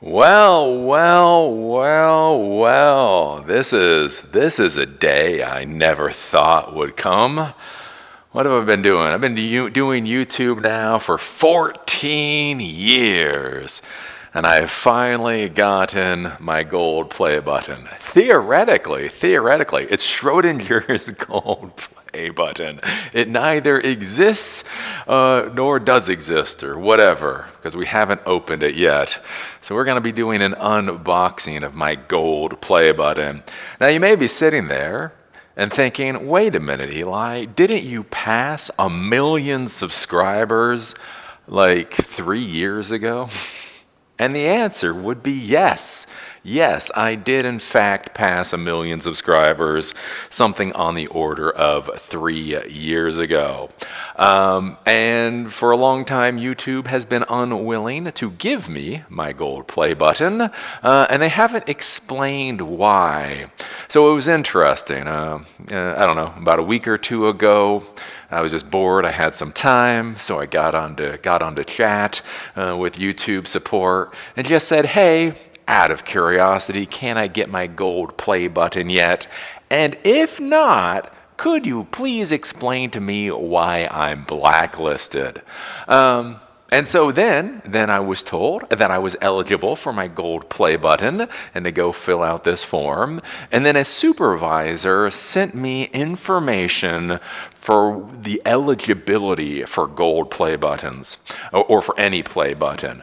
Well. This is a day I never thought would come. What have I been doing? I've been doing YouTube now for 14 years. And I have finally gotten my gold play button. Theoretically, it's Schrodinger's gold play button. It neither exists nor does exist or whatever, because we haven't opened it yet. So we're going to be doing an unboxing of my gold play button. Now you may be sitting there and thinking, wait a minute, Eli, didn't you pass 1 million subscribers like 3 years ago? And the answer would be yes. Yes, I did in fact pass 1 million subscribers, something on the order of 3 years ago. And for a long time, YouTube has been unwilling to give me my gold play button, and they haven't explained why. So it was interesting. I don't know, about a week or two ago, I was just bored. I had some time, so I got onto chat with YouTube support and just said, "Hey, out of curiosity, can I get my gold play button yet? And if not, could you please explain to me why I'm blacklisted?" And so then I was told that I was eligible for my gold play button and to go fill out this form. And then a supervisor sent me information for the eligibility for gold play buttons or for any play button.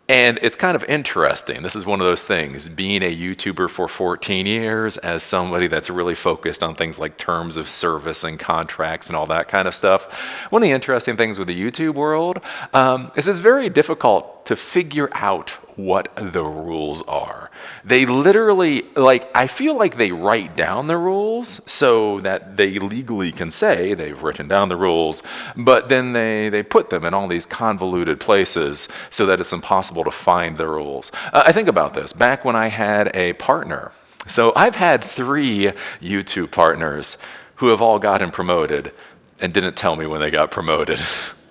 And it's kind of interesting. This is one of those things, being a YouTuber for 14 years as somebody that's really focused on things like terms of service and contracts and all that kind of stuff. One of the interesting things with the YouTube world is it's very difficult to figure out what the rules are. They literally, I feel like they write down the rules so that they legally can say they've written down the rules, but then they put them in all these convoluted places so that it's impossible to find the rules. I think about this. Back when I had a partner, so I've had 3 YouTube partners who have all gotten promoted and didn't tell me when they got promoted.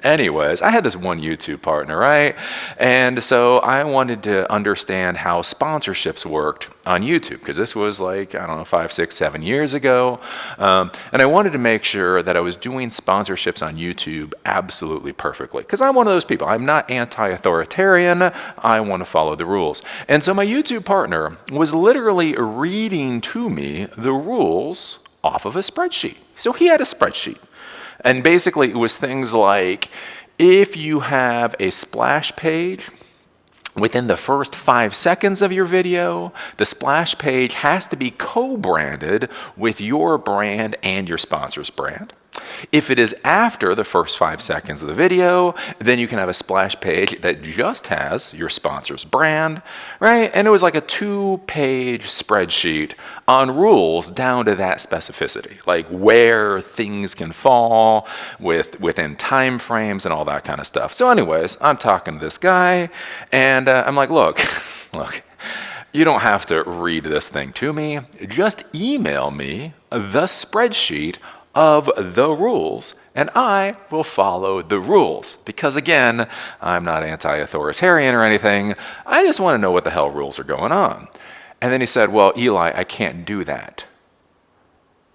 Anyways, I had this one YouTube partner, right? And so I wanted to understand how sponsorships worked on YouTube, because this was 5, 6, 7 years ago. And I wanted to make sure that I was doing sponsorships on YouTube absolutely perfectly, because I'm one of those people. I'm not anti-authoritarian. I want to follow the rules. And so my YouTube partner was literally reading to me the rules off of a spreadsheet. So he had a spreadsheet. And basically, it was things like, if you have a splash page within the first 5 seconds of your video, the splash page has to be co-branded with your brand and your sponsor's brand. If it is after the first 5 seconds of the video, then you can have a splash page that just has your sponsor's brand, right? And it was like a 2-page spreadsheet on rules down to that specificity, like where things can fall within time frames and all that kind of stuff. So anyways, I'm talking to this guy, and I'm like, look, you don't have to read this thing to me. Just email me the spreadsheet of the rules, and I will follow the rules. Because again, I'm not anti-authoritarian or anything. I just want to know what the hell rules are going on. And then he said, well, Eli, I can't do that.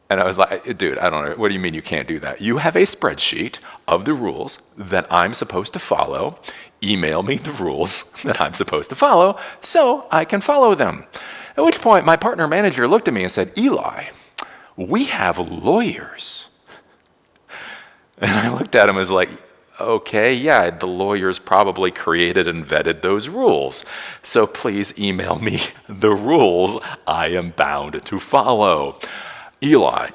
And I was like, dude, I don't know. What do you mean you can't do that? You have a spreadsheet of the rules that I'm supposed to follow. Email me the rules that I'm supposed to follow so I can follow them. At which point, my partner manager looked at me and said, Eli, we have lawyers. And I looked at him and was like, okay, yeah, the lawyers probably created and vetted those rules. So please email me the rules I am bound to follow. Eli,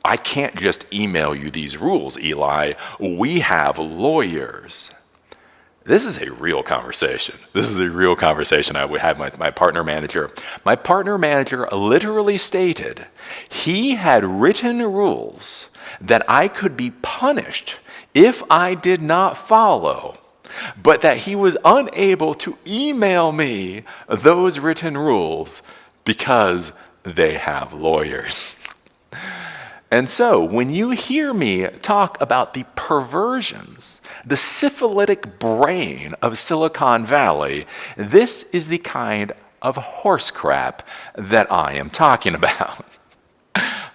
I can't just email you these rules, Eli. We have lawyers. This is a real conversation. I would have my partner manager. My partner manager literally stated he had written rules that I could be punished if I did not follow, but that he was unable to email me those written rules because they have lawyers. And so when you hear me talk about the perversions, the syphilitic brain of Silicon Valley, this is the kind of horse crap that I am talking about.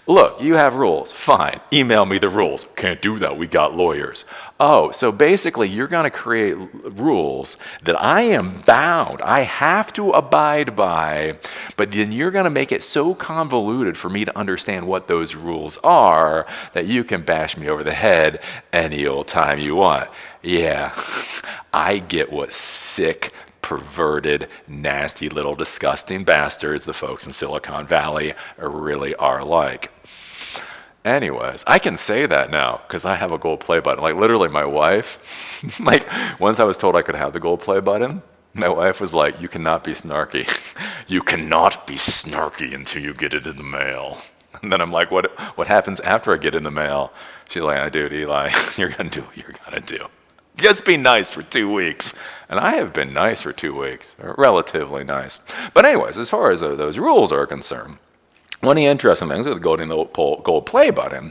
Look, you have rules. Fine. Email me the rules. Can't do that. We got lawyers. Oh, so basically you're going to create rules that I am bound. I have to abide by, but then you're going to make it so convoluted for me to understand what those rules are that you can bash me over the head any old time you want. Yeah, I get what sick, perverted, nasty little disgusting bastards the folks in Silicon Valley really are like. Anyways, I can say that now because I have a gold play button. Like literally my wife, like once I was told I could have the gold play button, my wife was like, you cannot be snarky. You cannot be snarky until you get it in the mail. And then I'm like, what happens after I get in the mail? She's like, dude, Eli, you're going to do what you're going to do. Just be nice for 2 weeks. And I have been nice for 2 weeks, relatively nice. But anyways, as far as those rules are concerned, one of the interesting things with the gold play button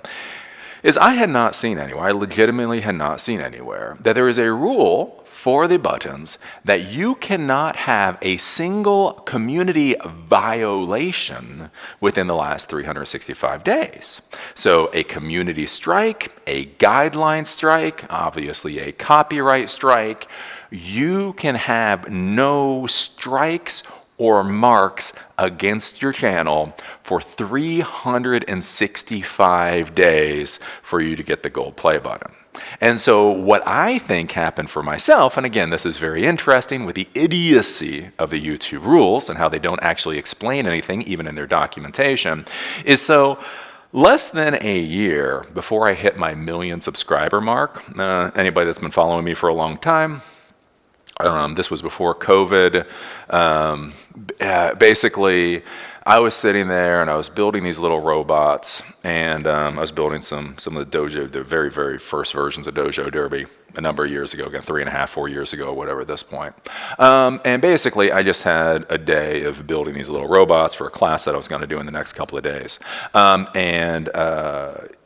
is I had not seen anywhere, I legitimately had not seen anywhere, that there is a rule for the buttons that you cannot have a single community violation within the last 365 days. So a community strike, a guideline strike, obviously a copyright strike, you can have no strikes or marks against your channel for 365 days for you to get the gold play button. And so what I think happened for myself, and again, this is very interesting with the idiocy of the YouTube rules and how they don't actually explain anything, even in their documentation, is so less than a year before I hit my 1 million subscriber mark, anybody that's been following me for a long time, this was before COVID. Basically, I was sitting there and I was building these little robots, and I was building some of the very, very first versions of Dojo Derby a number of years ago, again, 3.5, 4 years ago, whatever at this point. And basically, I just had a day of building these little robots for a class that I was going to do in the next couple of days.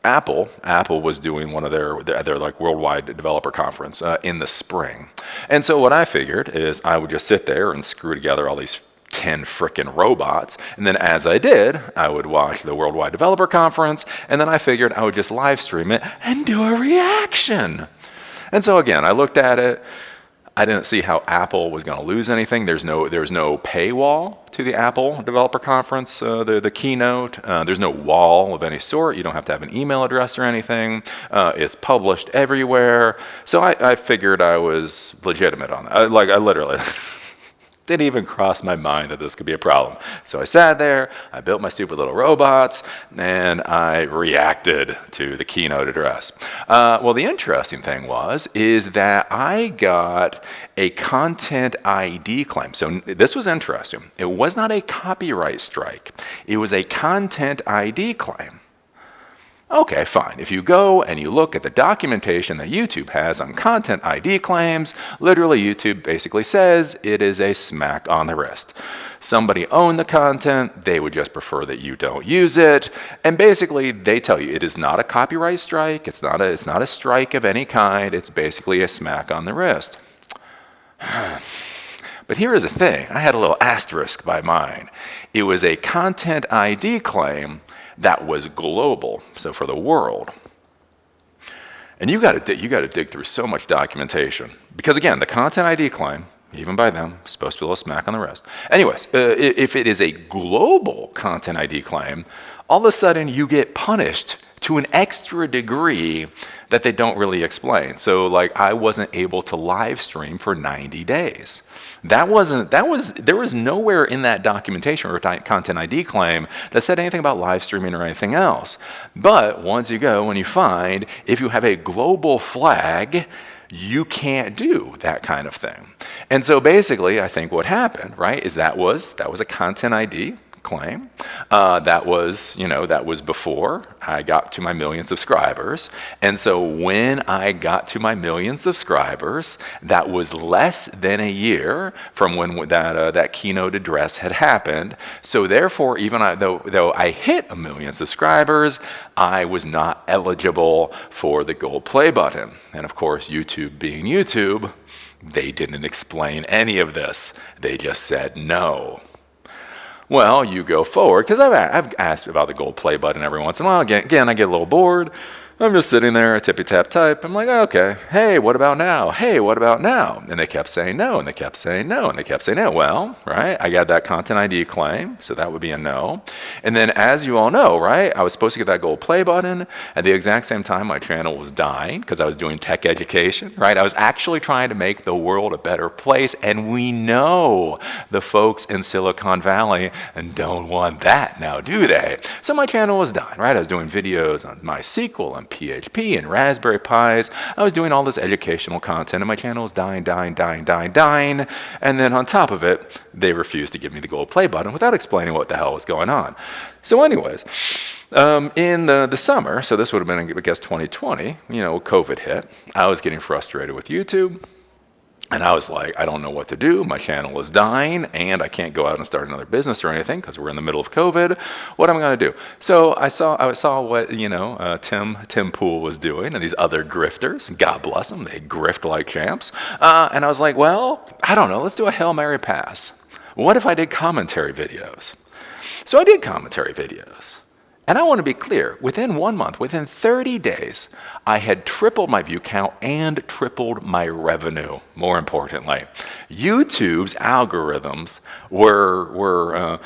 Apple was doing one of their like worldwide developer conference in the spring. And so what I figured is I would just sit there and screw together all these 10 frickin' robots, and then as I did, I would watch the Worldwide Developer Conference, and then I figured I would just live stream it and do a reaction. And so again, I looked at it. I didn't see how Apple was going to lose anything. There's no paywall to the Apple Developer Conference, the keynote. There's no wall of any sort. You don't have to have an email address or anything. It's published everywhere. So I figured I was legitimate on that. I literally didn't even cross my mind that this could be a problem. So I sat there, I built my stupid little robots, and I reacted to the keynote address. Well, the interesting thing is that I got a content ID claim. So this was interesting. It was not a copyright strike. It was a content ID claim. Okay, fine. If you go and you look at the documentation that YouTube has on content ID claims, literally YouTube basically says it is a smack on the wrist. Somebody owned the content, they would just prefer that you don't use it, and basically they tell you it is not a copyright strike, it's not a strike of any kind, it's basically a smack on the wrist. But here is the thing, I had a little asterisk by mine. It was a content ID claim that was global, so for the world. And you got to dig through so much documentation because again, the content ID claim, even by them, is supposed to be a little smack on the wrist. Anyways, if it is a global content ID claim, all of a sudden you get punished to an extra degree that they don't really explain. So like I wasn't able to live stream for 90 days. There was nowhere in that documentation or content ID claim that said anything about live streaming or anything else. But once you go and you find if you have a global flag, you can't do that kind of thing. And so basically, I think what happened, right, is that was a content ID claim. That was before I got to my million subscribers. And so when I got to my million subscribers, that was less than a year from when that keynote address had happened. So therefore, even though I hit a million subscribers, I was not eligible for the gold play button. And of course, YouTube being YouTube, they didn't explain any of this. They just said no. Well, you go forward, because I've asked about the gold play button every once in a while. Again, I get a little bored. I'm just sitting there, tippy tap type. I'm like, okay, hey, what about now? Hey, what about now? And they kept saying no, and they kept saying no, and they kept saying no. Well, right, I got that content ID claim, so that would be a no. And then as you all know, right, I was supposed to get that gold play button. At the exact same time, my channel was dying because I was doing tech education, right? I was actually trying to make the world a better place, and we know the folks in Silicon Valley don't want that now, do they? So my channel was dying, right? I was doing videos on MySQL and PHP and Raspberry Pis. I was doing all this educational content, and my channel was dying. And then on top of it, they refused to give me the gold play button without explaining what the hell was going on. So anyways, in the summer, so this would have been, I guess, 2020, COVID hit. I was getting frustrated with YouTube. And I was like, I don't know what to do. My channel is dying, and I can't go out and start another business or anything because we're in the middle of COVID. What am I going to do? So I saw what Tim Pool was doing, and these other grifters. God bless them, they grift like champs. And I was like, well, I don't know. Let's do a Hail Mary pass. What if I did commentary videos? So I did commentary videos. And I want to be clear, within 1 month, within 30 days, I had tripled my view count and tripled my revenue, more importantly. YouTube's algorithms were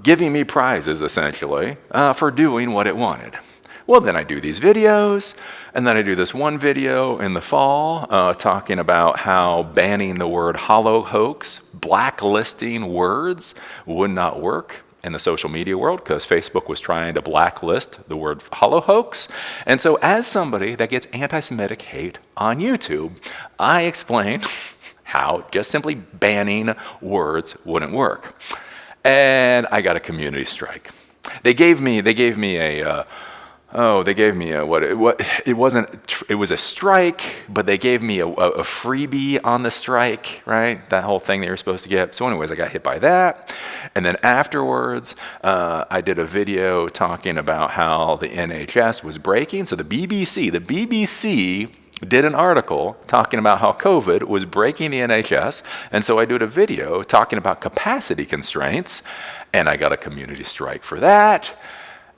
giving me prizes, essentially, for doing what it wanted. Well, then I do these videos, and then I do this one video in the fall talking about how banning the word hollow hoax, blacklisting words, would not work in the social media world because Facebook was trying to blacklist the word hollow hoax. And so as somebody that gets anti-Semitic hate on YouTube, I explain how just simply banning words wouldn't work. And I got a community strike. They gave me a it was a strike, but they gave me a freebie on the strike, right? That whole thing they were supposed to get. So anyways, I got hit by that. And then afterwards, I did a video talking about how the NHS was breaking. So the BBC did an article talking about how COVID was breaking the NHS. And so I did a video talking about capacity constraints, and I got a community strike for that.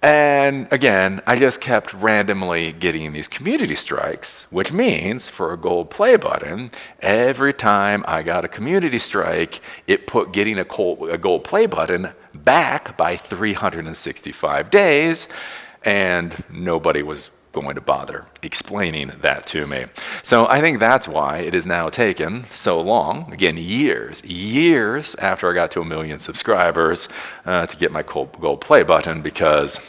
And again, I just kept randomly getting these community strikes, which means for a gold play button, every time I got a community strike, it put getting a gold play button back by 365 days, and nobody was going to bother explaining that to me. So I think that's why it has now taken so long, again, years after I got to 1 million subscribers to get my gold play button, because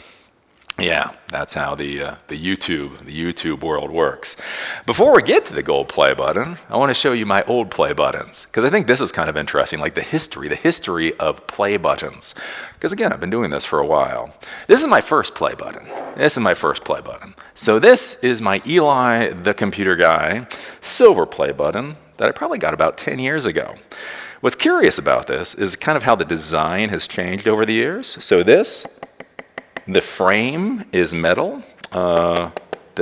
yeah, that's how the YouTube world works. Before we get to the gold play button, I want to show you my old play buttons, because I think this is kind of interesting, like the history of play buttons. Because again, I've been doing this for a while. This is my first play button. So this is my Eli the Computer Guy silver play button that I probably got about 10 years ago. What's curious about this is kind of how the design has changed over the years. So the frame is metal. The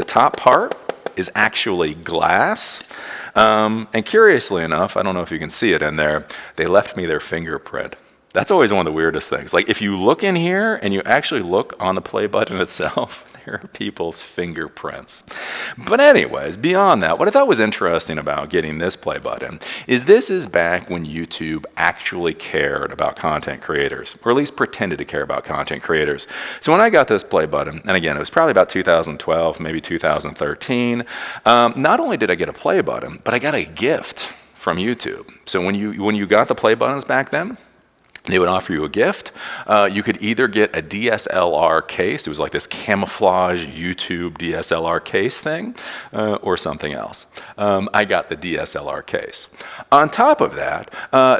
top part is actually glass. And curiously enough, I don't know if you can see it in there, they left me their fingerprint. That's always one of the weirdest things. Like if you look in here and you actually look on the play button itself, there are people's fingerprints. But anyways, beyond that, what I thought was interesting about getting this play button is this is back when YouTube actually cared about content creators, or at least pretended to care about content creators. So when I got this play button, and again, it was probably about 2012, maybe 2013, not only did I get a play button, but I got a gift from YouTube. So when you got the play buttons back then, They would offer you a gift. You could either get a DSLR case. It was like this camouflage YouTube DSLR case thing, or something else. I got the DSLR case. On top of that,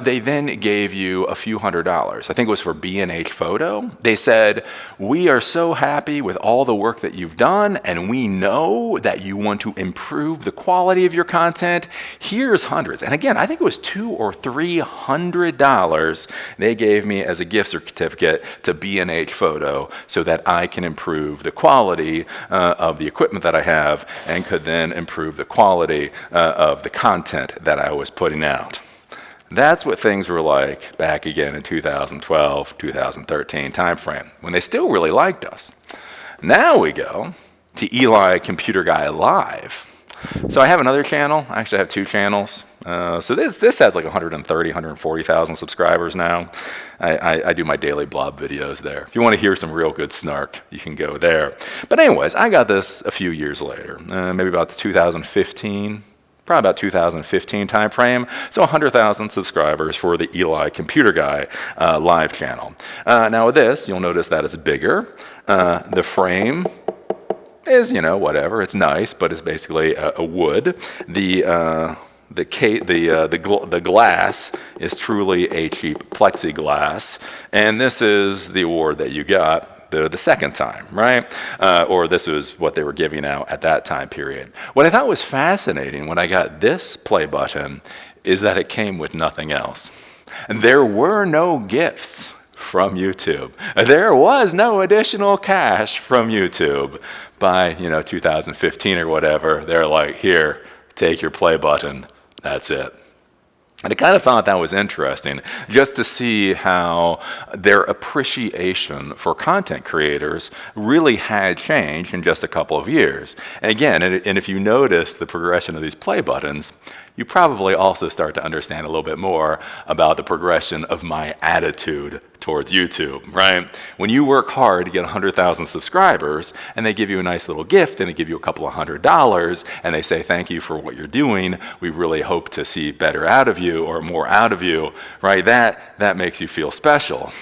they then gave you a few $100s. I think it was for B&H Photo. They said, we are so happy with all the work that you've done, and we know that you want to improve the quality of your content. Here's hundreds. And again, I think it was $200 or $300 they gave me as a gift certificate to B&H Photo so that I can improve the quality of the equipment that I have and could then improve the quality of the content that I was putting out. That's what things were like back again in 2012, 2013 timeframe, when they still really liked us. Now we go to Eli Computer Guy Live. So I have another channel. I actually have two channels. So this has like 130, 140,000 subscribers now. I do my daily blob videos there. If you want to hear some real good snark, you can go there. But anyways, I got this a few years later, maybe about 2015. Probably about 2015 time frame, so 100,000 subscribers for the Eli Computer Guy live channel. Now with this, you'll notice that it's bigger. The frame is, whatever. It's nice, but it's basically a wood. The glass is truly a cheap plexiglass, and this is the award that you got the second time, right? Or this was what they were giving out at that time period. What I thought was fascinating when I got this play button is that it came with nothing else. And there were no gifts from YouTube. There was no additional cash from YouTube by 2015 or whatever. They're like, here, take your play button. That's it. And I kind of thought that was interesting, just to see how their appreciation for content creators really had changed in just a couple of years. And again, and if you notice the progression of these play buttons, you probably also start to understand a little bit more about the progression of my attitude towards YouTube, right? When you work hard to get 100,000 subscribers and they give you a nice little gift and they give you a couple of $100 and they say thank you for what you're doing, we really hope to see better out of you or more out of you, right? That makes you feel special.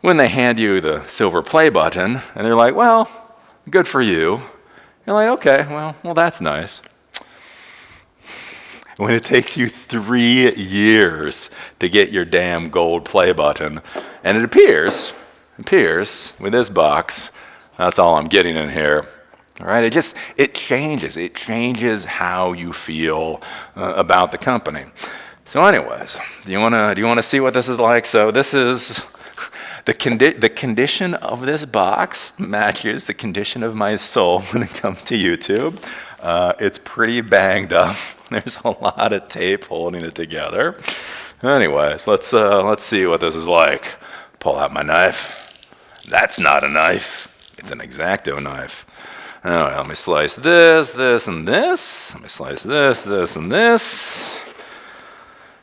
When they hand you the silver play button and they're like, well, good for you, you're like, okay, well that's nice. When it takes you 3 years to get your damn gold play button, and it appears with this box, that's all I'm getting in here. All right, it changes how you feel about the company. So anyways, do you want to see what this is like? So this is the condition of this box matches the condition of my soul when it comes to YouTube. It's pretty banged up. There's a lot of tape holding it together. Anyways, let's see what this is like. Pull out my knife. That's not a knife. It's an X-Acto knife. All right, let me slice this, and this. Let me slice this, and this.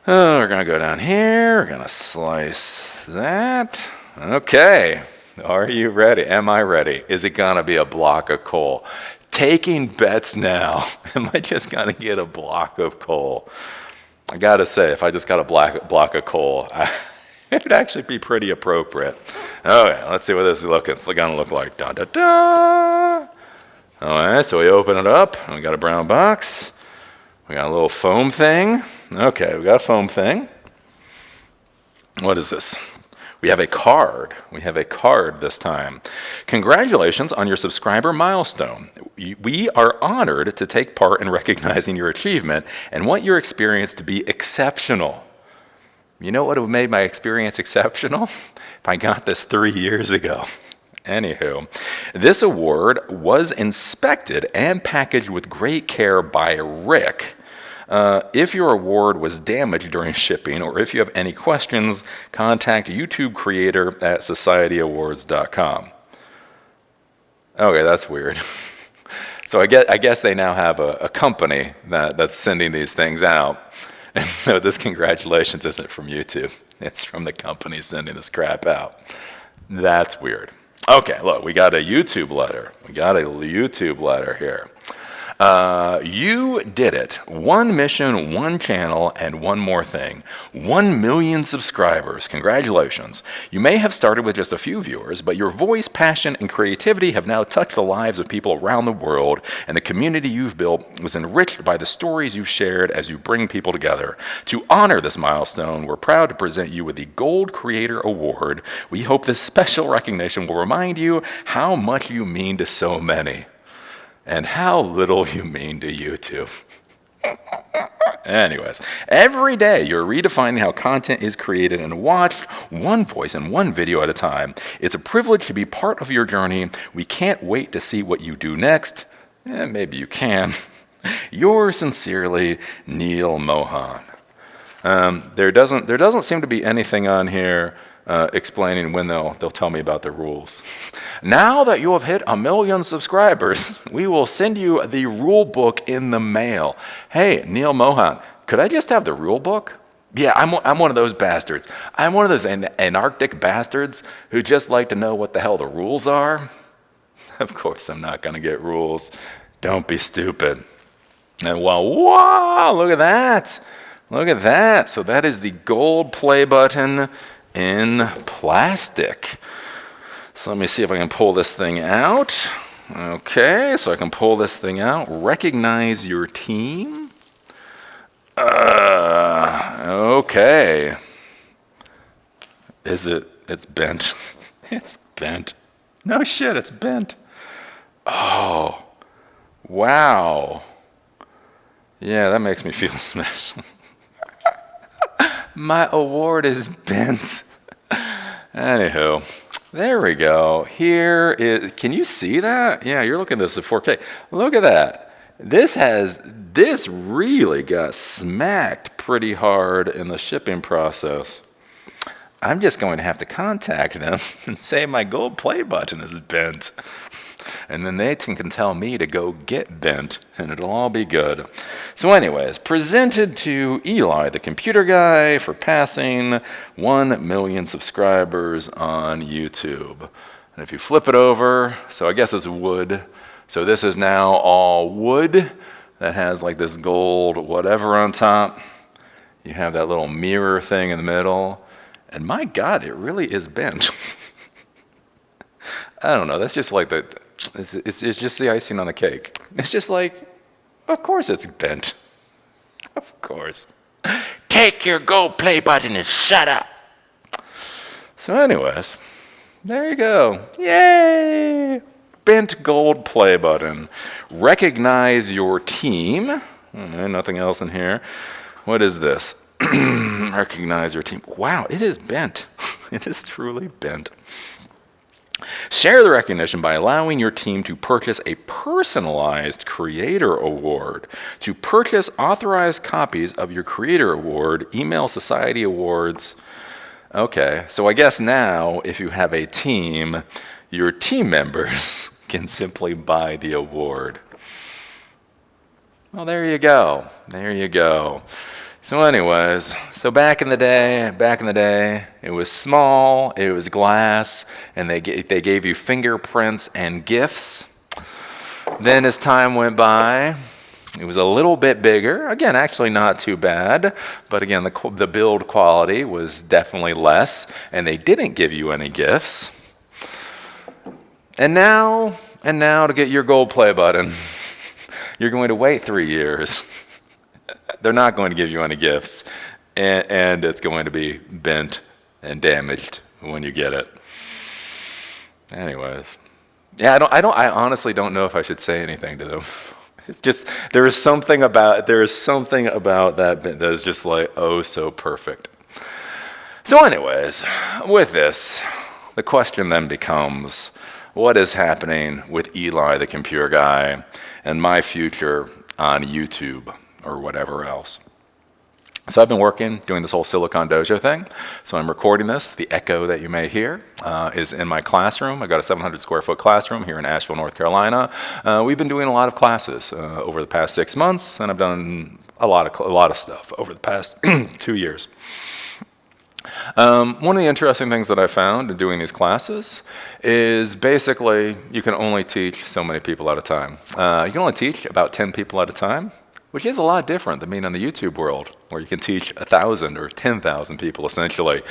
Oh, we're gonna go down here. We're gonna slice that. Okay. Are you ready? Am I ready? Is it gonna be a block of coal? Taking bets now. Am I just going to get a block of coal? I got to say, if I just got a block of coal, it would actually be pretty appropriate. Okay, let's see what this is going to look like. Da, da, da. All right, so we open it up. And we got a brown box. We got a little foam thing. Okay, we got a foam thing. What is this? We have a card. We have a card this time. Congratulations on your subscriber milestone. We are honored to take part in recognizing your achievement and want your experience to be exceptional. You know what would have made my experience exceptional? If I got this 3 years ago. Anywho, this award was inspected and packaged with great care by Rick. If your award was damaged during shipping or if you have any questions, contact YouTube creator at societyawards.com. Okay, that's weird. So I guess they now have a company that's sending these things out. And so this congratulations isn't from YouTube. It's from the company sending this crap out. That's weird. Okay, look, we got a YouTube letter. We got a YouTube letter here. You did it. One mission, one channel, and one more thing. 1 million subscribers. Congratulations. You may have started with just a few viewers, but your voice, passion, and creativity have now touched the lives of people around the world, and the community you've built was enriched by the stories you've shared as you bring people together. To honor this milestone, we're proud to present you with the Gold Creator Award. We hope this special recognition will remind you how much you mean to so many. And how little you mean to YouTube. Anyways, every day you're redefining how content is created and watched, one voice and one video at a time. It's a privilege to be part of your journey. We can't wait to see what you do next. Maybe you can. Yours sincerely, Neil Mohan. There doesn't seem to be anything on here explaining when they'll tell me about the rules. Now that you have hit 1 million subscribers, we will send you the rule book in the mail. Hey, Neil Mohan, could I just have the rule book? Yeah, I'm one of those bastards. I'm one of those anarchic bastards who just like to know what the hell the rules are. Of course I'm not going to get rules. Don't be stupid. And wow, look at that. Look at that. So that is the gold play button in plastic. So let me see if I can pull this thing out. Okay, so I can pull this thing out. Recognize your team. Okay. It's bent. It's bent. No shit, it's bent. Oh, wow. Yeah, that makes me feel special. My award is bent. Anywho, there we go. Here is, can you see that? Yeah, you're looking at this at 4K. Look at that. This really got smacked pretty hard in the shipping process. I'm just going to have to contact them and say my gold play button is bent. And then they can tell me to go get bent, and it'll all be good. So anyways, presented to Eli, the computer guy, for passing 1 million subscribers on YouTube. And if you flip it over, so I guess it's wood. So this is now all wood that has like this gold whatever on top. You have that little mirror thing in the middle. And my God, it really is bent. I don't know, that's just like it's just the icing on the cake. It's just like, of course it's bent. Of course. Take your gold play button and shut up. So anyways, there you go. Yay! Bent gold play button. Recognize your team. Nothing else in here. What is this? Recognize your team. Wow, it is bent. It is truly bent. Share the recognition by allowing your team to purchase a personalized Creator Award. To purchase authorized copies of your Creator Award, email Society Awards. Okay, so I guess now if you have a team, your team members can simply buy the award. Well, there you go. There you go. So anyways, so back in the day, it was small, it was glass, and they gave you fingerprints and gifts. Then as time went by, it was a little bit bigger. Again, actually not too bad, but again, the build quality was definitely less, and they didn't give you any gifts. And now to get your gold play button, you're going to wait 3 years. They're not going to give you any gifts, and it's going to be bent and damaged when you get it. Anyways, yeah, I honestly don't know if I should say anything to them. It's just there is something about that that is just like oh so perfect. So anyways, with this, the question then becomes, what is happening with Eli the computer guy and my future on YouTube or whatever else? So I've been working, doing this whole Silicon Dojo thing. So I'm recording this. The echo that you may hear is in my classroom. I've got a 700 square foot classroom here in Asheville, North Carolina. We've been doing a lot of classes over the past 6 months, and I've done a lot of stuff over the past 2 years. One of the interesting things that I found in doing these classes is basically you can only teach so many people at a time. You can only teach about 10 people at a time, which is a lot different than being in the YouTube world, where you can teach 1,000 or 10,000 people essentially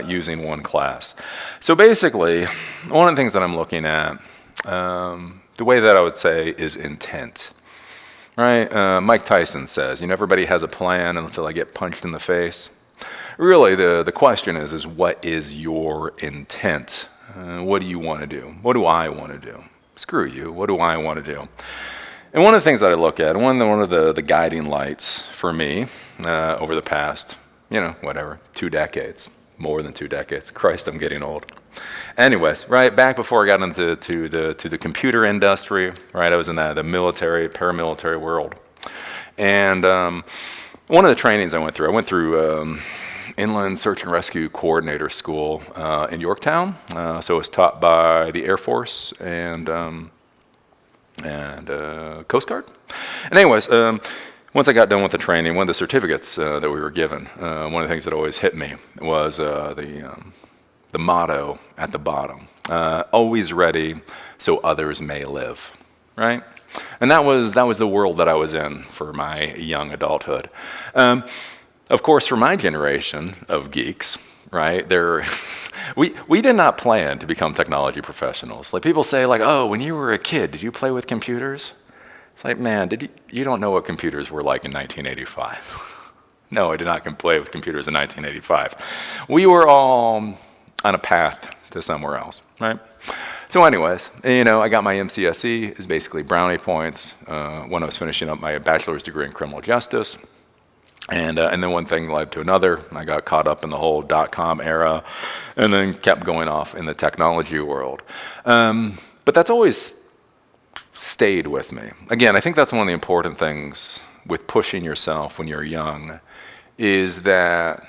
using one class. So basically, one of the things that I'm looking at, the way that I would say is intent. Right? Mike Tyson says, everybody has a plan until I get punched in the face. Really, the question is what is your intent? What do you want to do? What do I want to do? Screw you. What do I want to do? And one of the things that I look at, one of the guiding lights for me over the past, 2 decades, more than 2 decades. Christ, I'm getting old. Anyways, right back before I got into the computer industry, right, I was in the military, paramilitary world, and one of the trainings I went through Inland Search and Rescue Coordinator School in Yorktown. So it was taught by the Air Force and Coast Guard. And anyways, once I got done with the training, one of the certificates that we were given, one of the things that always hit me was the motto at the bottom, always ready so others may live, right? And that was the world that I was in for my young adulthood. Of course, for my generation of geeks, right, we did not plan to become technology professionals. Like people say, like, oh, when you were a kid, did you play with computers? It's like, man, you don't know what computers were like in 1985. No, I did not play with computers in 1985. We were all on a path to somewhere else, right? So anyways, I got my MCSE, is basically brownie points when I was finishing up my bachelor's degree in criminal justice. And then one thing led to another. I got caught up in the whole .com era and then kept going off in the technology world. But that's always stayed with me. Again, I think that's one of the important things with pushing yourself when you're young is that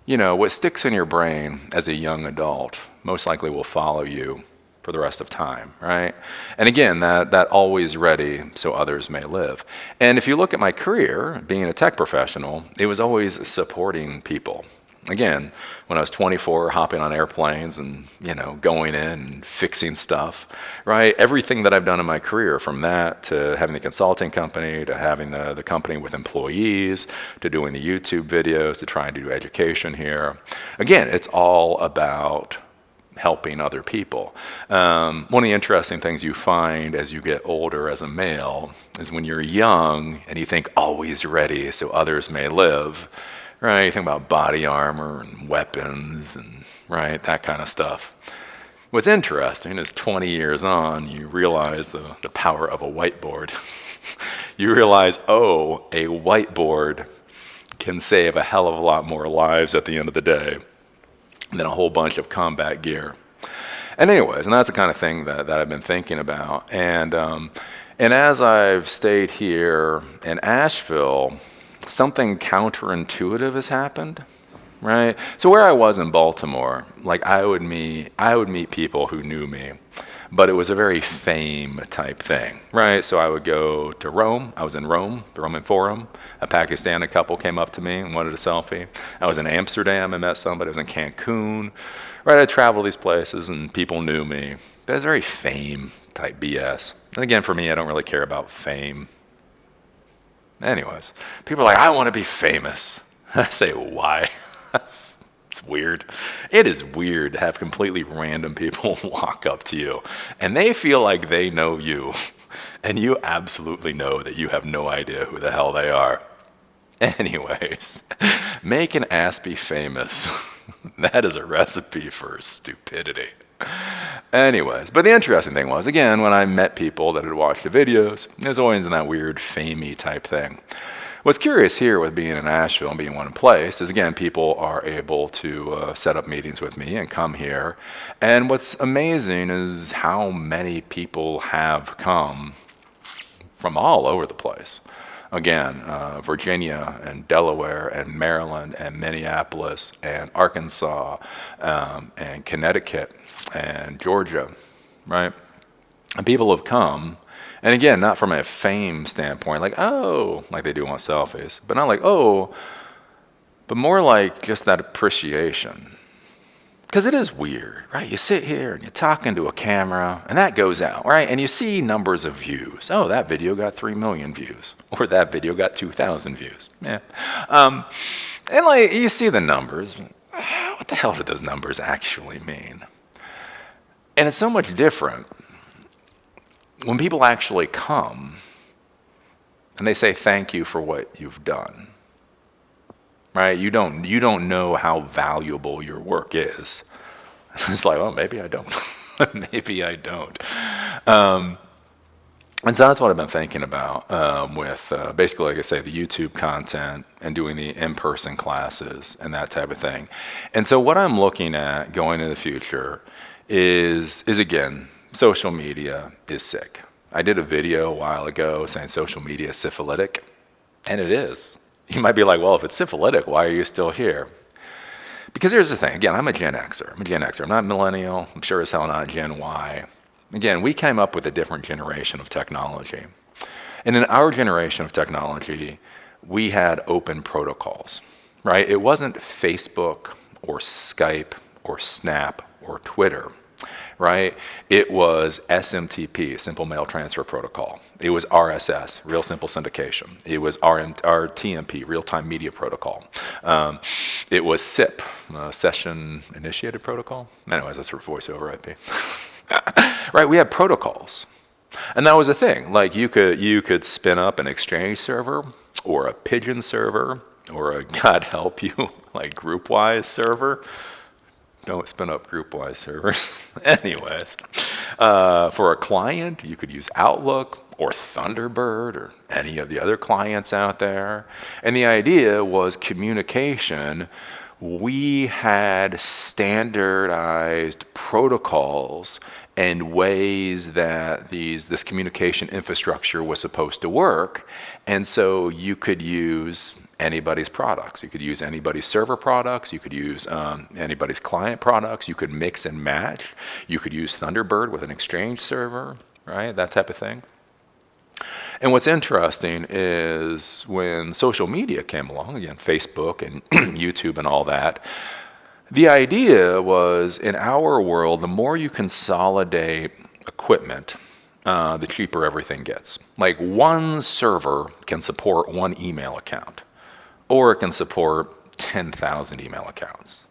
what sticks in your brain as a young adult most likely will follow you for the rest of time, right? And again, that always ready so others may live. And if you look at my career, being a tech professional, it was always supporting people. Again, when I was 24, hopping on airplanes and, going in and fixing stuff, right? Everything that I've done in my career, from that to having the consulting company, to having the company with employees, to doing the YouTube videos, to trying to do education here. Again, it's all about helping other people. One of the interesting things you find as you get older as a male is when you're young and you think always ready so others may live, right? You think about body armor and weapons and, right, that kind of stuff. What's interesting is 20 years on, you realize the power of a whiteboard. You realize, a whiteboard can save a hell of a lot more lives at the end of the day than a whole bunch of combat gear. And anyways, and that's the kind of thing that I've been thinking about. And as I've stayed here in Asheville, something counterintuitive has happened, right? So where I was in Baltimore, like I would meet people who knew me, but it was a very fame type thing, right? So I would go to Rome. I was in Rome, the Roman Forum. A Pakistani couple came up to me and wanted a selfie. I was in Amsterdam and met somebody. I was in Cancun, right? I traveled these places and people knew me. But it was very fame type BS. And again, for me, I don't really care about fame. Anyways, people are like, I want to be famous. I say, why? It's weird. It is weird to have completely random people walk up to you and they feel like they know you and you absolutely know that you have no idea who the hell they are. Anyways, make an ass be famous. That is a recipe for stupidity. Anyways, but the interesting thing was, again, when I met people that had watched the videos, it was always in that weird famey type thing. What's curious here with being in Asheville and being one place is, again, people are able to set up meetings with me and come here. And what's amazing is how many people have come from all over the place. Again, Virginia and Delaware and Maryland and Minneapolis and Arkansas and Connecticut and Georgia, right? And people have come. And again, not from a fame standpoint, like they do on selfies, but not like, but more like just that appreciation. Because it is weird, right? You sit here and you're talking to a camera and that goes out, right? And you see numbers of views. Oh, that video got 3 million views, or that video got 2,000 views. Yeah. And like you see the numbers. What the hell do those numbers actually mean? And it's so much different when people actually come and they say thank you for what you've done. Right? You don't know how valuable your work is. It's like, well, maybe I don't. Maybe I don't. And so that's what I've been thinking about with basically, like I say, the YouTube content and doing the in-person classes and that type of thing. And so what I'm looking at going into the future is again, social media is sick. I did a video a while ago saying social media is syphilitic, and it is. You might be like, well, if it's syphilitic, why are you still here? Because here's the thing. Again, I'm a Gen Xer. I'm not millennial. I'm sure as hell not Gen Y. Again, we came up with a different generation of technology. And in our generation of technology, we had open protocols, right? It wasn't Facebook or Skype or Snap or Twitter, right? It was SMTP, Simple Mail Transfer Protocol. It was RSS, Real Simple Syndication. It was RTMP, Real Time Media Protocol. It was SIP, Session Initiated Protocol. Anyways, that's for voice over IP. Right, we had protocols. And that was a thing. Like you could spin up an Exchange server or a Pigeon server or a, God help you, like GroupWise server. Don't spin up GroupWise servers. Anyways, for a client, you could use Outlook or Thunderbird or any of the other clients out there. And the idea was communication. We had standardized protocols and ways that this communication infrastructure was supposed to work. And so you could use anybody's products. You could use anybody's server products. You could use anybody's client products. You could mix and match. You could use Thunderbird with an Exchange server, right? That type of thing. And what's interesting is when social media came along, again, Facebook and YouTube and all that, the idea was in our world, the more you consolidate equipment, the cheaper everything gets. Like one server can support one email account, or it can support 10,000 email accounts.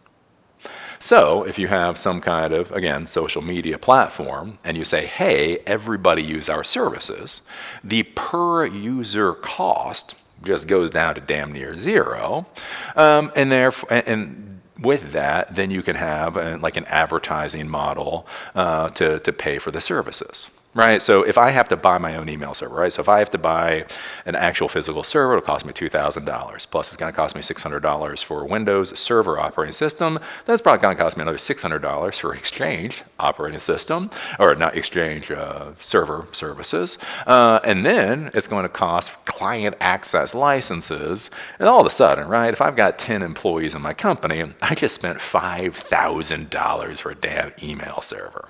So if you have some kind of, again, social media platform and you say, hey, everybody use our services, the per user cost just goes down to damn near zero. And with that, then you can have like an advertising model to pay for the services. Right, so if I have to buy my own email server, right? So if I have to buy an actual physical server, it'll cost me $2,000. Plus, it's going to cost me $600 for Windows Server operating system. That's probably going to cost me another $600 for Exchange operating system, or not Exchange server services. And then it's going to cost client access licenses. And all of a sudden, right? If I've got 10 employees in my company, I just spent $5,000 for a damn email server.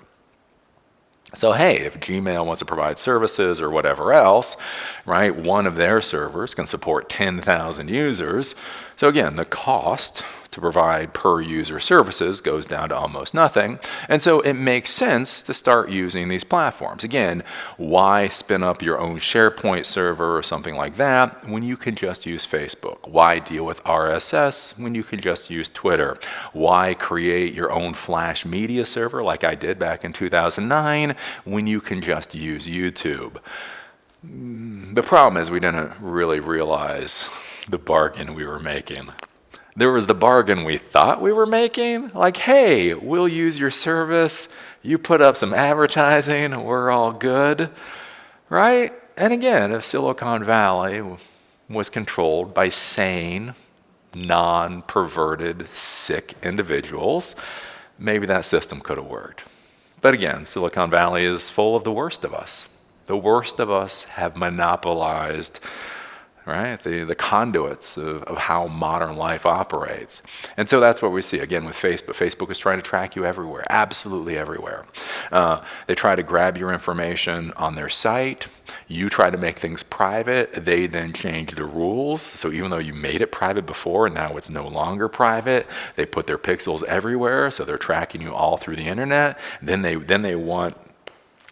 So hey, if Gmail wants to provide services or whatever else, right, one of their servers can support 10,000 users. So again, the cost to provide per user services goes down to almost nothing. And so it makes sense to start using these platforms. Again, why spin up your own SharePoint server or something like that when you can just use Facebook? Why deal with RSS when you can just use Twitter? Why create your own Flash media server like I did back in 2009 when you can just use YouTube? The problem is we didn't really realize the bargain we were making. There was the bargain we thought we were making, like, hey, we'll use your service, you put up some advertising, we're all good, right? And again, if Silicon Valley was controlled by sane, non-perverted, sick individuals, maybe that system could have worked. But again, Silicon Valley is full of the worst of us. The worst of us have monopolized right? The conduits of how modern life operates. And so that's what we see again with Facebook. Facebook is trying to track you everywhere, absolutely everywhere. They try to grab your information on their site. You try to make things private. They then change the rules. So even though you made it private before and now it's no longer private, they put their pixels everywhere. So they're tracking you all through the internet. Then they want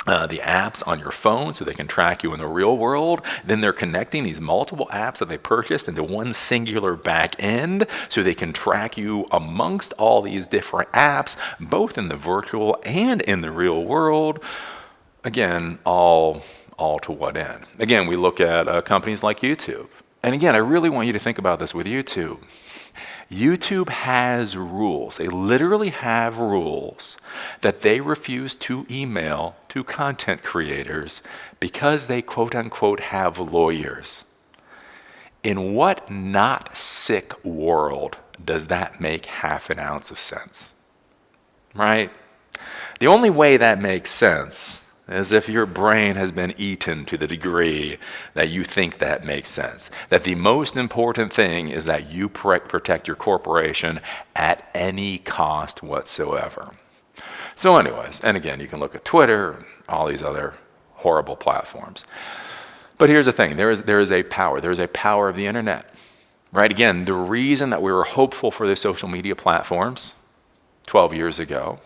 the apps on your phone so they can track you in the real world. Then they're connecting these multiple apps that they purchased into one singular back end so they can track you amongst all these different apps, both in the virtual and in the real world. Again, all to what end? Again, we look at companies like YouTube. And again, I really want you to think about this with YouTube. YouTube has rules. They literally have rules that they refuse to email to content creators because they quote unquote have lawyers. In what not sick world does that make half an ounce of sense? Right? The only way that makes sense as if your brain has been eaten to the degree that you think that makes sense. That the most important thing is that you protect your corporation at any cost whatsoever. So anyways, and again, you can look at Twitter and all these other horrible platforms. But here's the thing, there is a power. There is a power of the internet. Right? Again, the reason that we were hopeful for the social media platforms 12 years ago,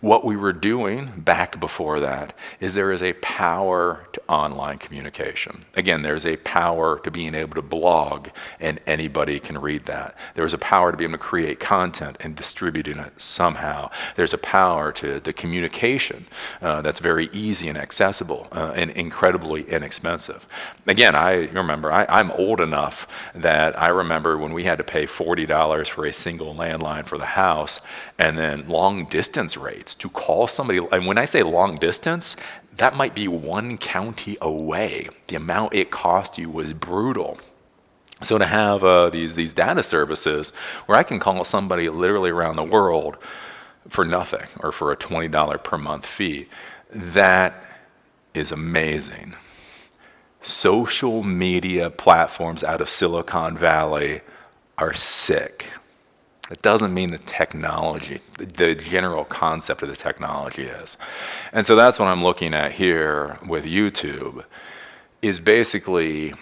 what we were doing back before that is there is a power to online communication. Again, there's a power to being able to blog and anybody can read that. There's a power to be able to create content and distributing it somehow. There's a power to the communication that's very easy and accessible and incredibly inexpensive. Again, I'm old enough that I remember when we had to pay $40 for a single landline for the house, and then long distance rates to call somebody. And when I say long distance, that might be one county away. The amount it cost you was brutal. So to have these data services where I can call somebody literally around the world for nothing or for a $20 per month fee, that is amazing. Social media platforms out of Silicon Valley are sick. It doesn't mean the technology, the general concept of the technology is. And so that's what I'm looking at here with YouTube, is basically,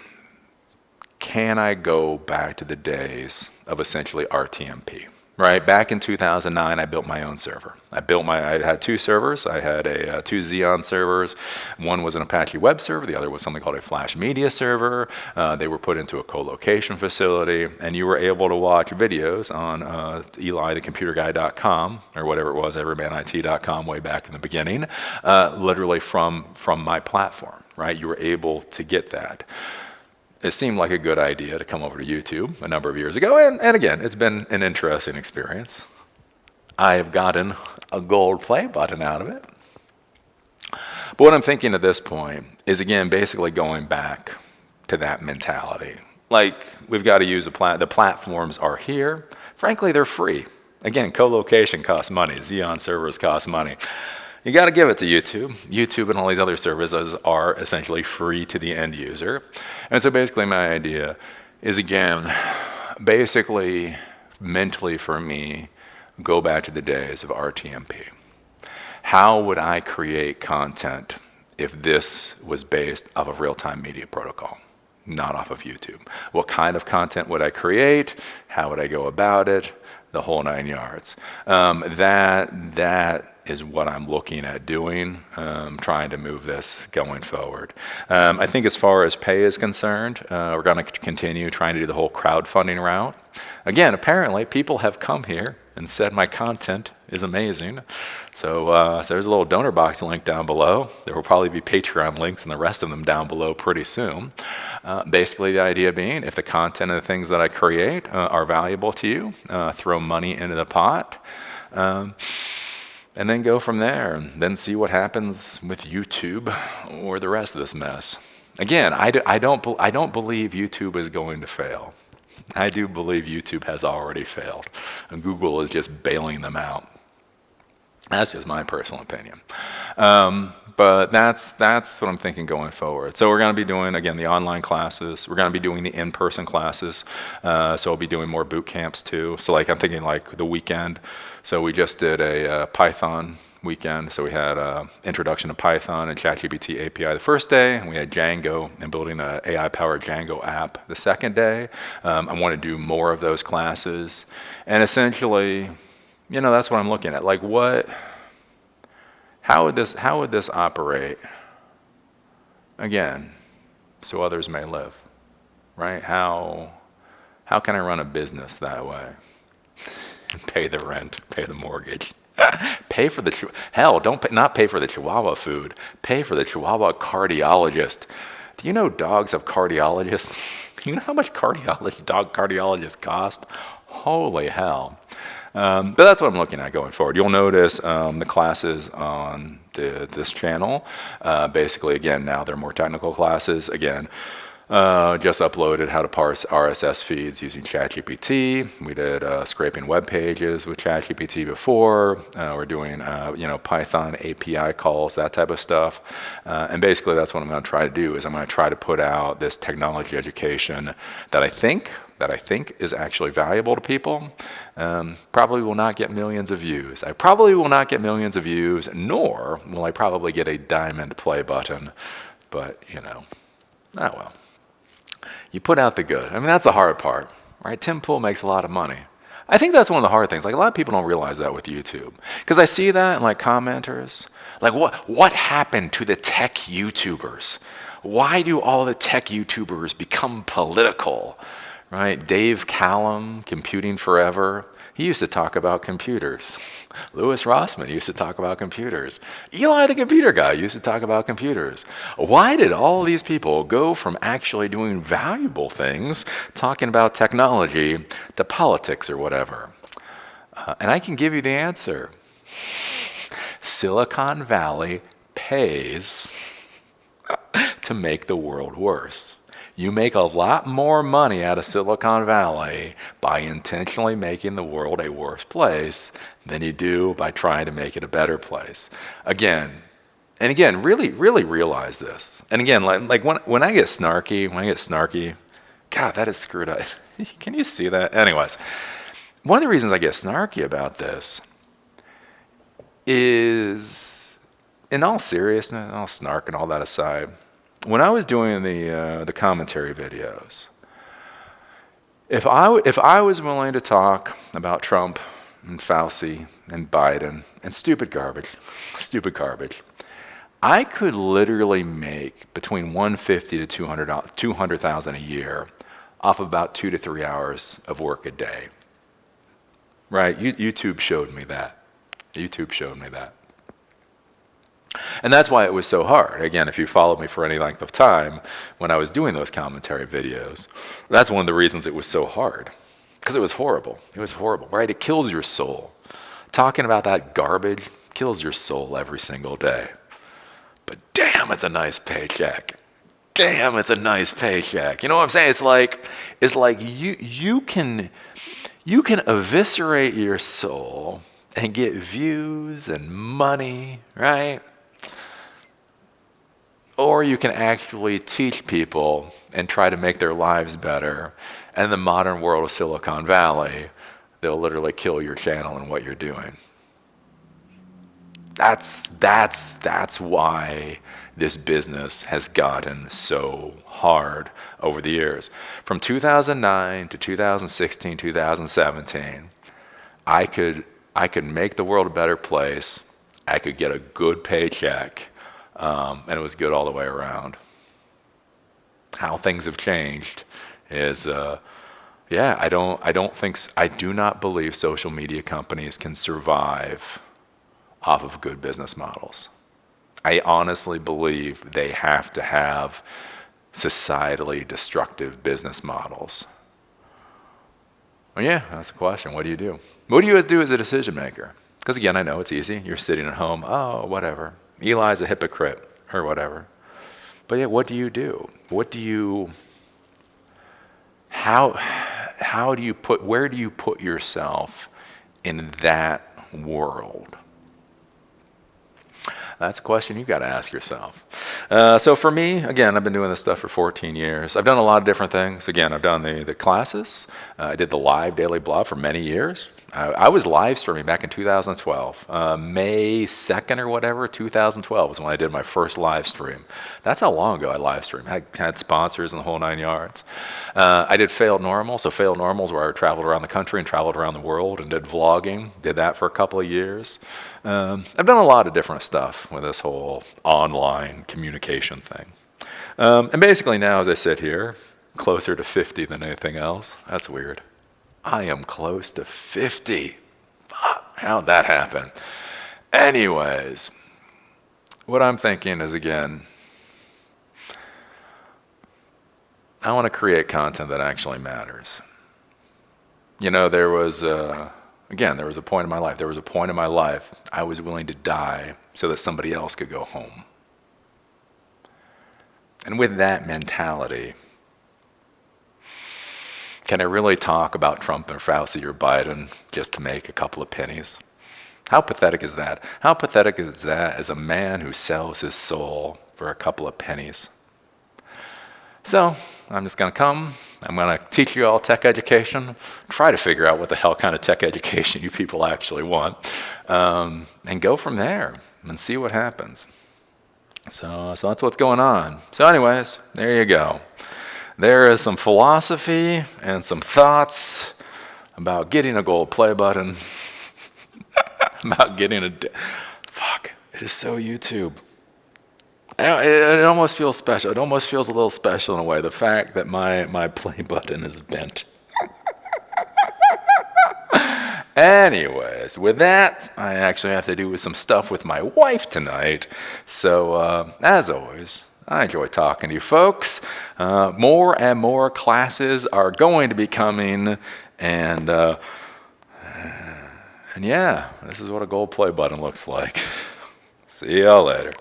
can I go back to the days of essentially RTMP? Right, back in 2009, I built my own server. I had two servers. I had two Xeon servers. One was an Apache web server. The other was something called a Flash Media server. They were put into a co-location facility, and you were able to watch videos on EliTheComputerGuy.com or whatever it was, EverymanIT.com way back in the beginning, literally from my platform. Right, you were able to get that. It seemed like a good idea to come over to YouTube a number of years ago, and again, it's been an interesting experience. I have gotten a gold play button out of it. But what I'm thinking at this point is, again, basically going back to that mentality. Like, we've got to use the platforms are here. Frankly, they're free. Again, co-location costs money. Xeon servers cost money. You got to give it to YouTube. YouTube and all these other services are essentially free to the end user. And so basically my idea is, again, basically mentally for me, go back to the days of RTMP. How would I create content if this was based off of real-time media protocol, not off of YouTube? What kind of content would I create? How would I go about it? The whole 9 yards. That is what I'm looking at doing, trying to move this going forward. I think as far as pay is concerned, we're going to continue trying to do the whole crowdfunding route. Again, apparently people have come here and said my content is amazing. So there's a little donor box link down below. There will probably be Patreon links and the rest of them down below pretty soon. Basically the idea being, if the content and the things that I create are valuable to you, throw money into the pot. And then go from there, and then see what happens with YouTube or the rest of this mess. Again, I don't believe YouTube is going to fail. I do believe YouTube has already failed, and Google is just bailing them out. That's just my personal opinion. But that's what I'm thinking going forward. So we're going to be doing, again, the online classes. We're going to be doing the in-person classes. So I'll be doing more boot camps too. So like I'm thinking like the weekend. So we just did a Python weekend. So we had introduction to Python and ChatGPT API the first day, and we had Django and building an AI-powered Django app the second day. I want to do more of those classes, and essentially, that's what I'm looking at. Like, how would this operate? Again, so others may live, right? How can I run a business that way? Pay the rent, pay the mortgage. Pay for the not pay for the Chihuahua food. Pay for the Chihuahua cardiologist. Do you know dogs have cardiologists? You know how much dog cardiologists cost? Holy hell! But that's what I'm looking at going forward. You'll notice the classes on this channel. Basically, again, now they're more technical classes. Again. Just uploaded how to parse RSS feeds using ChatGPT. We did scraping web pages with ChatGPT before. We're doing Python API calls, that type of stuff. And basically that's what I'm going to try to do is I'm going to try to put out this technology education that I think is actually valuable to people. Probably will not get millions of views. I probably will not get millions of views, nor will I probably get a diamond play button. But, oh well. You put out the good. I mean, that's the hard part, right? Tim Pool makes a lot of money. I think that's one of the hard things. Like, a lot of people don't realize that with YouTube. Because I see that in, like, commenters. Like, what happened to the tech YouTubers? Why do all the tech YouTubers become political, right? Dave Callum, Computing Forever. He used to talk about computers. Louis Rossman used to talk about computers. Eli the computer guy used to talk about computers. Why did all these people go from actually doing valuable things, talking about technology, to politics or whatever? And I can give you the answer. Silicon Valley pays to make the world worse. You make a lot more money out of Silicon Valley by intentionally making the world a worse place than you do by trying to make it a better place. Again, really, really realize this. And again, like when I get snarky, God, that is screwed up. Can you see that? Anyways, one of the reasons I get snarky about this is, in all seriousness, all snark and all that aside, when I was doing the commentary videos, if I was willing to talk about Trump and Fauci and Biden and stupid garbage, I could literally make between $150,000 to $200,000 a year off of about 2 to 3 hours of work a day. Right? YouTube showed me that. And that's why it was so hard. Again, if you followed me for any length of time when I was doing those commentary videos, that's one of the reasons it was so hard. Because it was horrible. Right? It kills your soul. Talking about that garbage kills your soul every single day. But damn, it's a nice paycheck. You know what I'm saying? It's like you can eviscerate your soul and get views and money, right? Or you can actually teach people and try to make their lives better. And in the modern world of Silicon Valley, they'll literally kill your channel and what you're doing. That's why this business has gotten so hard over the years. From 2009 to 2016, 2017, I could make the world a better place. I could get a good paycheck. And it was good all the way around. How things have changed is, I do not believe social media companies can survive off of good business models. I honestly believe they have to have societally destructive business models. Well, yeah, that's a question. What do you do? What do you do as a decision maker? Because again, I know it's easy. You're sitting at home. Oh, whatever. Eli's a hypocrite or whatever. But yeah, what do you do? Where do you put yourself in that world? That's a question you've got to ask yourself. So for me, again, I've been doing this stuff for 14 years. I've done a lot of different things. Again, I've done the classes. I did the live daily blog for many years. I was live streaming back in 2012. May 2nd or whatever, 2012 was when I did my first live stream. That's how long ago I live streamed. I had sponsors and the whole 9 yards. I did Failed Normal. So Failed Normal is where I traveled around the country and traveled around the world and did vlogging. Did that for a couple of years. I've done a lot of different stuff with this whole online communication thing. And basically now, as I sit here, closer to 50 than anything else. That's weird. I am close to 50. How'd that happen? Anyways, what I'm thinking is, again, I want to create content that actually matters. You know, there was a point in my life. There was a point in my life I was willing to die so that somebody else could go home. And with that mentality, can I really talk about Trump or Fauci or Biden just to make a couple of pennies? How pathetic is that? How pathetic is that as a man who sells his soul for a couple of pennies? So I'm just going to come. I'm going to teach you all tech education, try to figure out what the hell kind of tech education you people actually want, and go from there and see what happens. So that's what's going on. So anyways, there you go. There is some philosophy and some thoughts about getting a gold play button, about getting fuck, it is so YouTube. It almost feels special. It almost feels a little special in a way, the fact that my play button is bent. Anyways, with that, I actually have to do some stuff with my wife tonight. So, as always, I enjoy talking to you folks. More and more classes are going to be coming, and yeah, this is what a gold play button looks like. See y'all later.